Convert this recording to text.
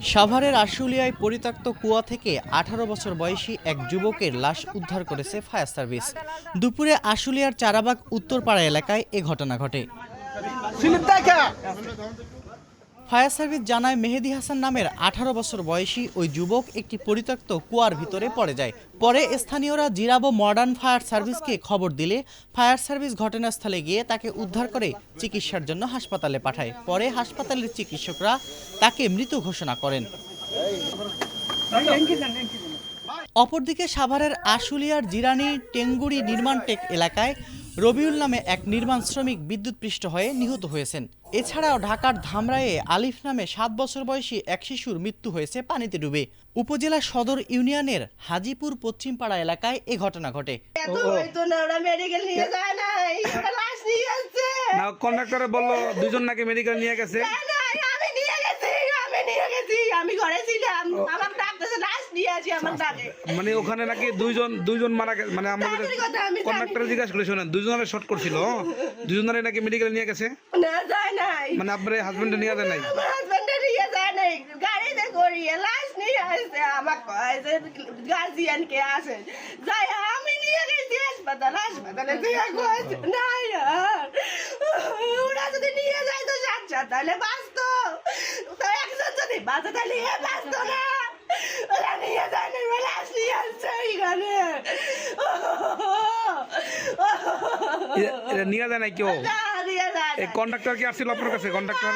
সাভারের আশুলিয়ায় পরিত্যক্ত কুয়া থেকে 18 বছর বয়সী এক যুবকের লাশ উদ্ধার করেছে ফায়ার সার্ভিস। দুপুরে আশুলিয়ার চারাবাগ উত্তরপাড়া এলাকায় এ ঘটনা ঘটে। ফায়ার সার্ভিস জানায় মেহেদী হাসান নামের 18 বছর বয়সী ওই যুবক একটি পরিত্যক্ত কুয়ার ভিতরে পড়ে যায়। পরে স্থানীয়রা জিরাবো মডার্ন ফায়ার সার্ভিসকে খবর দিলে ফায়ার সার্ভিস ঘটনাস্থলে গিয়ে তাকে উদ্ধার করে চিকিৎসার জন্য হাসপাতালে পাঠায়। পরে হাসপাতালের চিকিৎসকরা তাকে মৃত ঘোষণা করেন। অপরদিকে সাভারের আশুলিয়ার জিরানি টেঙ্গুড়ি নির্মাণটেক এলাকায় রবিউল নামে এক নির্মাণ শ্রমিক বিদ্যুৎপৃষ্ট হয়ে নিহত হয়েছেন। এছাড়াও ঢাকার ধামরাইয়ে আলিফ নামে 7 বছর বয়সী এক শিশুর মৃত্যু হয়েছে পানিতে ডুবে। উপজেলা সদর ইউনিয়নের হাজিপুর পশ্চিমপাড়া এলাকায় এ ঘটনা ঘটে। কন্ডাক্টরে বললো দুজন নাকি মেডিকেল নিয়ে গেছে। আমি ঘরে ছিলাম, আমার ডাকতেছে লাশ নিয়ে আসি আমার ডাকে। মানে ওখানে নাকি দুইজন মারা গেছে। মানে আমাদের কন্ডাক্টরে জিজ্ঞাসা করে শোনেন দুজনের শর্ট করছিল, দুজনের নাকি মেডিকেল নিয়ে গেছে। না যায় নাই, মানে আপনার হাজবেন্ডে নিয়ে যায় নাই? আমার হাজবেন্ডে নিয়ে যায় নাই, গাড়িতে করিয়ে লাশ নিয়ে আসছে। আমার কয়েছে গার্জিয়ান কে আসে যাই, আমি নিয়ে গেছি হাসপাতালে দিয়ে কয়েছে নাই আর ওরা যদি নিয়ে যায় তো সাচ্চা তাহলে বাঁচতো, তো একজন যদি বাঁচে তাহলে এ বাঁচতো না। ওরা নিয়ে যায় না, লাশ নিয়ে আসছে এখানে। এটা নিয়ে যায় নাই কেউ? নিয়ে যায় এই কন্ডাক্টর কি আসছিল আপনার কাছে? কন্ডাক্টর